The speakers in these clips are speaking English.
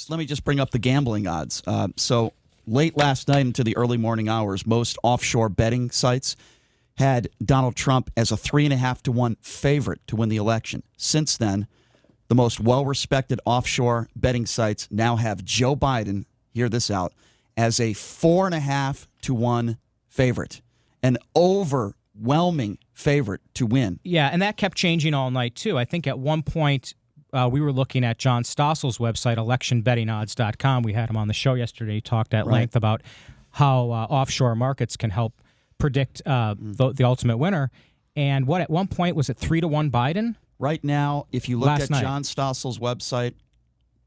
Let me bring up the gambling odds. So late last night into the early morning hours, most offshore betting sites had Donald Trump as a 3.5 to 1 favorite to win the election. Since then, the most well-respected offshore betting sites now have Joe Biden, hear this out, as a 4.5 to 1 favorite, an overwhelming favorite to win. Yeah, and that kept changing all night too. I think at one point we were looking at John Stossel's website, electionbettingodds.com. We had him on the show yesterday. He talked at length about how offshore markets can help predict the ultimate winner. And at one point, was it 3 to 1 Biden? Right now, if you look at John Stossel's website,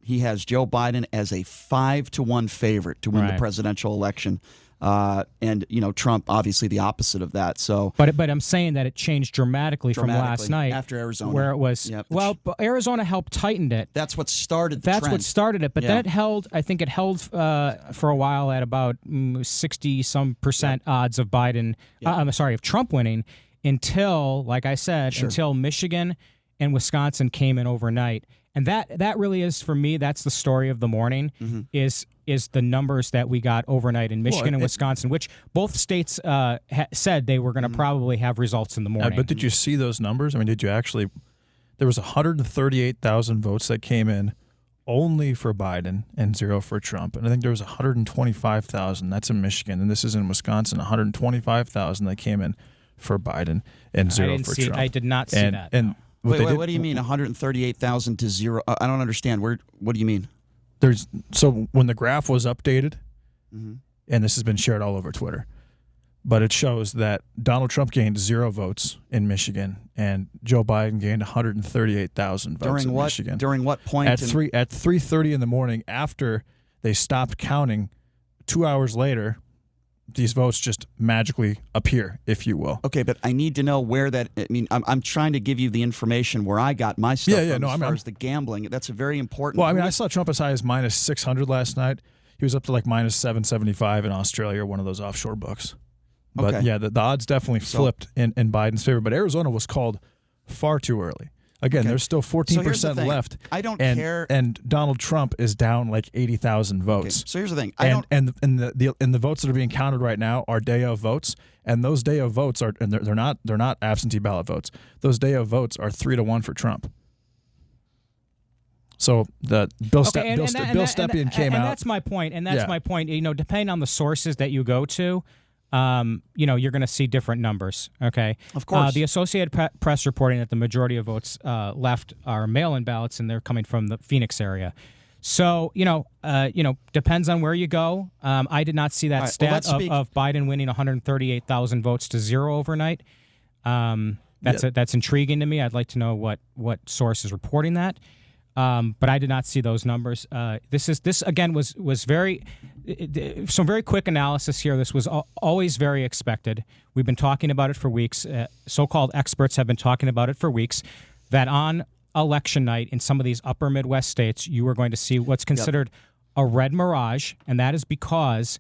he has Joe Biden as a 5 to 1 favorite to win the presidential election. And Trump, obviously, the opposite of that. So, but I'm saying that it changed dramatically from last night after Arizona, where it was. Yep. Well, but Arizona helped tighten it. That's what started. What started it. But then it held. I think it held for a while at about 60% odds of Biden. I'm sorry, of Trump winning until, like I said, until Michigan and Wisconsin came in overnight. And that really is, for me, that's the story of the morning, is the numbers that we got overnight in Michigan and Wisconsin, which both states said they were going to probably have results in the morning. But did you see those numbers? I mean, did you actually – there was 138,000 votes that came in only for Biden and 0 for Trump. And I think there was 125,000. That's in Michigan. And this is in Wisconsin, 125,000 that came in for Biden and 0 for Trump. I did not see that. And Wait, what do you mean 138,000 to 0? I don't understand. What do you mean? So when the graph was updated, and this has been shared all over Twitter, but it shows that Donald Trump gained 0 votes in Michigan and Joe Biden gained 138,000 votes in Michigan. During what point? At 3:30 in the morning, after they stopped counting, 2 hours later, these votes just magically appear, if you will. Okay, but I need to know where that. I mean, I'm trying to give you the information where I got my stuff from as far as the gambling. That's a very important. Well, I mean, I saw Trump as high as minus 600 last night. He was up to like minus 775 in Australia, one of those offshore books. But yeah, the odds definitely flipped in Biden's favor. But Arizona was called far too early. Again, there's still 14% left. I don't care. And Donald Trump is down like 80,000 votes. Okay, so here's the thing. And the votes that are being counted right now are day of votes, and those day of votes are they're not absentee ballot votes. Those day of votes are 3 to 1 for Trump. So Bill Stepien came out. And that's my point. And that's my point. Depending on the sources that you go to, you're going to see different numbers. Okay, of course. The Associated Press reporting that the majority of votes left are mail-in ballots, and they're coming from the Phoenix area. So depends on where you go. I did not see that stat of Biden winning 138,000 votes to 0 overnight. That's intriguing to me. I'd like to know what source is reporting that. But I did not see those numbers. This again was very some very quick analysis here. This was always very expected. We've been talking about it for weeks. So-called experts have been talking about it for weeks. That on election night in some of these upper Midwest states, you are going to see what's considered a red mirage, and that is because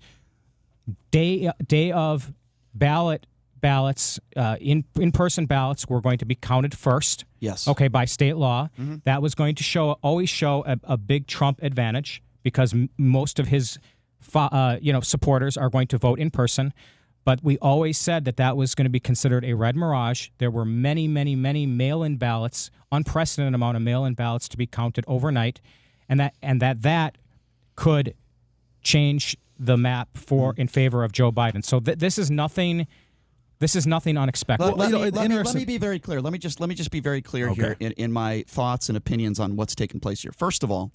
day of ballots, in-person ballots were going to be counted first. Yes. Okay, by state law. That was going to always show a big Trump advantage because most of his supporters are going to vote in person. But we always said that was going to be considered a red mirage. There were many, many, many mail-in ballots, unprecedented amount of mail-in ballots to be counted overnight, and that could change the map in favor of Joe Biden. So this is nothing. This is nothing unexpected. Let me be very clear. Let me just be very clear here in my thoughts and opinions on what's taking place here. First of all,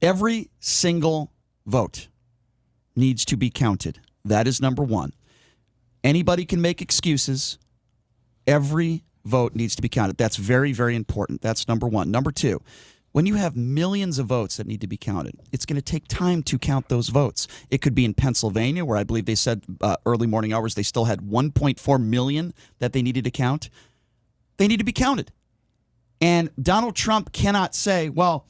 every single vote needs to be counted. That is number one. Anybody can make excuses. Every vote needs to be counted. That's very, very important. That's number one. Number two, when you have millions of votes that need to be counted, it's going to take time to count those votes. It could be in Pennsylvania, where I believe they said early morning hours they still had 1.4 million that they needed to count. They need to be counted. And Donald Trump cannot say, well,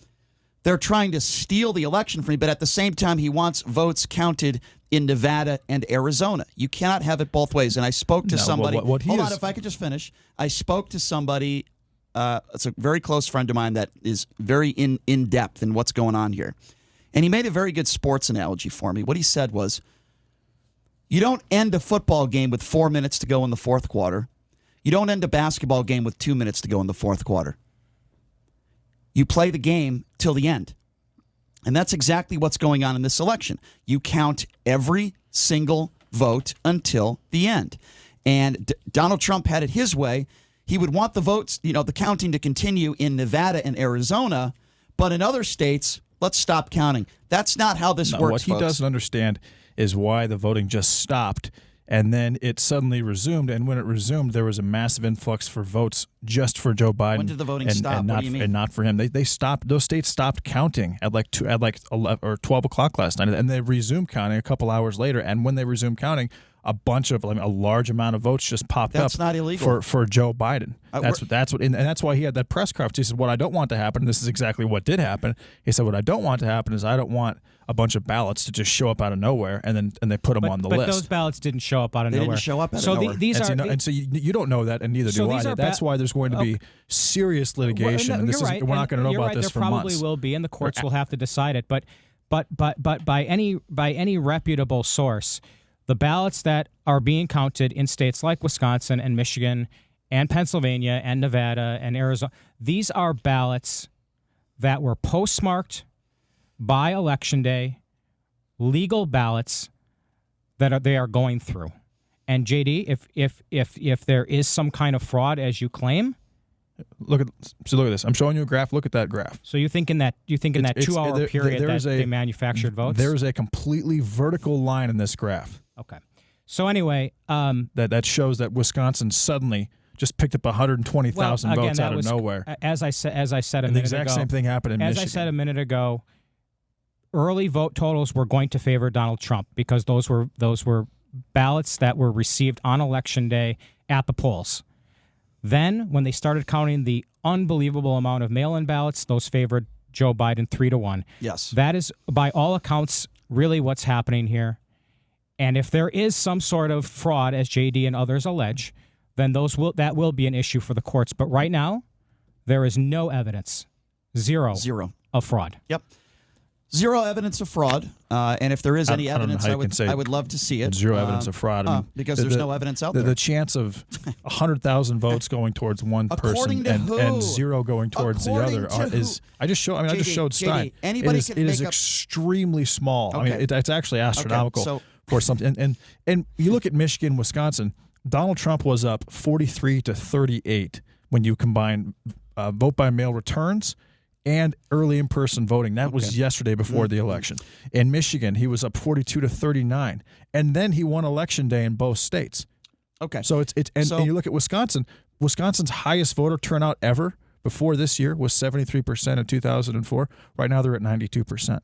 they're trying to steal the election from me, but at the same time he wants votes counted in Nevada and Arizona. You cannot have it both ways. And I spoke to somebody. Hold on, if I could just finish. I spoke to somebody It's a very close friend of mine that is very in depth in what's going on here. And he made a very good sports analogy for me. What he said was, you don't end a football game with 4 minutes to go in the fourth quarter. You don't end a basketball game with 2 minutes to go in the fourth quarter. You play the game till the end. And that's exactly what's going on in this election. You count every single vote until the end. And Donald Trump had it his way. He would want the votes, the counting to continue in Nevada and Arizona, but in other states, let's stop counting. That's not how this works, What he doesn't understand is why the voting just stopped and then it suddenly resumed. And when it resumed, there was a massive influx for votes just for Joe Biden. When did the voting and, stop? And what not, do you mean? And not for him. They stopped. Those states stopped counting at like 11 or 12 o'clock last night, and they resumed counting a couple hours later. And when they resumed counting, a large amount of votes just popped up. That's not illegal for Joe Biden. And that's why he had that press conference. He said, "What I don't want to happen." This is exactly what did happen. He said, "What I don't want to happen is I don't want a bunch of ballots to just show up out of nowhere and they put them on the list." But those ballots didn't show up out of nowhere. They didn't show up out of nowhere. So you don't know that, and neither do I. That's why there's going to be serious litigation, and we're not going to know about this for months. There probably will be, and the courts will have to decide it. But by any reputable source, the ballots that are being counted in states like Wisconsin and Michigan and Pennsylvania and Nevada and Arizona, these are ballots that were postmarked by Election Day, legal ballots that they are going through. And JD, if there is some kind of fraud as you claim, look at this. I'm showing you a graph. Look at that graph. So you think in that 2-hour period that they manufactured votes? There is a completely vertical line in this graph. Okay. So anyway, that shows that Wisconsin suddenly just picked up 120,000 votes out of nowhere. As I said a minute ago. The exact same thing happened in Michigan. As I said a minute ago, early vote totals were going to favor Donald Trump because those were ballots that were received on Election Day at the polls. Then, when they started counting the unbelievable amount of mail-in ballots, those favored Joe Biden 3-1. Yes. That is, by all accounts, really what's happening here. And if there is some sort of fraud, as JD and others allege, then that will be an issue for the courts. But right now, there is no evidence, zero of fraud. Yep. Zero evidence of fraud. And if there is any evidence, I would love to see it. Zero evidence of fraud. Because there's no evidence out there. The chance of 100,000 votes going towards one person and zero going towards the other is. I just showed Stein. Anybody it is extremely small. Okay. I mean, it's actually astronomical. Okay, so, for something. And you look at Michigan, Wisconsin. Donald Trump was up 43-38 when you combine vote by mail returns and early in-person voting. That was yesterday before the election. In Michigan, he was up 42-39, and then he won Election Day in both states. Okay. So and you look at Wisconsin. Wisconsin's highest voter turnout ever before this year was 73% in 2004. Right now, they're at 92%.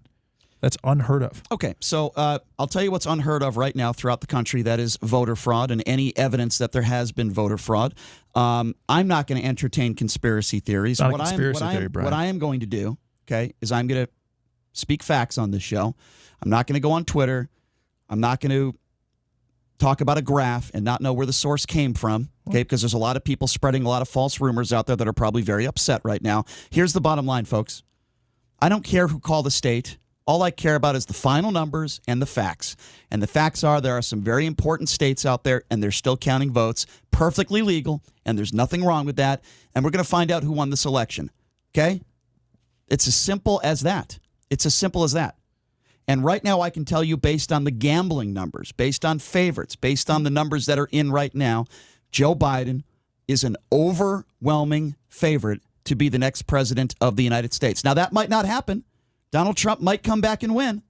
That's unheard of. Okay, so I'll tell you what's unheard of right now throughout the country. That is voter fraud and any evidence that there has been voter fraud. I'm not going to entertain conspiracy theories. Not a conspiracy theory, Brian. What I am going to do, okay, is I'm going to speak facts on this show. I'm not going to go on Twitter. I'm not going to talk about a graph and not know where the source came from, okay, because there's a lot of people spreading a lot of false rumors out there that are probably very upset right now. Here's the bottom line, folks. I don't care who called the state. All I care about is the final numbers and the facts. And the facts are there are some very important states out there, and they're still counting votes, perfectly legal, and there's nothing wrong with that. And we're going to find out who won this election, okay? It's as simple as that. It's as simple as that. And right now I can tell you based on the gambling numbers, based on favorites, based on the numbers that are in right now, Joe Biden is an overwhelming favorite to be the next president of the United States. Now, that might not happen. Donald Trump might come back and win.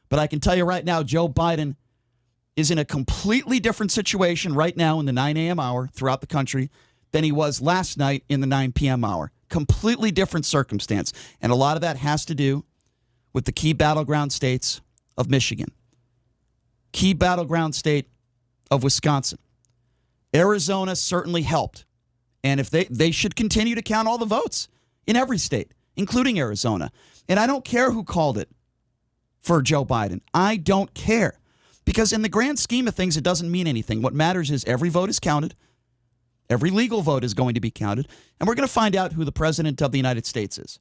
But I can tell you right now, Joe Biden is in a completely different situation right now in the 9 a.m. hour throughout the country than he was last night in the 9 p.m. hour. Completely different circumstance. And a lot of that has to do with the key battleground states of Michigan, key battleground state of Wisconsin. Arizona certainly helped. And if they should continue to count all the votes in every state, including Arizona. And I don't care who called it for Joe Biden. I don't care. Because in the grand scheme of things, it doesn't mean anything. What matters is every vote is counted. Every legal vote is going to be counted, and we're going to find out who the president of the United States is.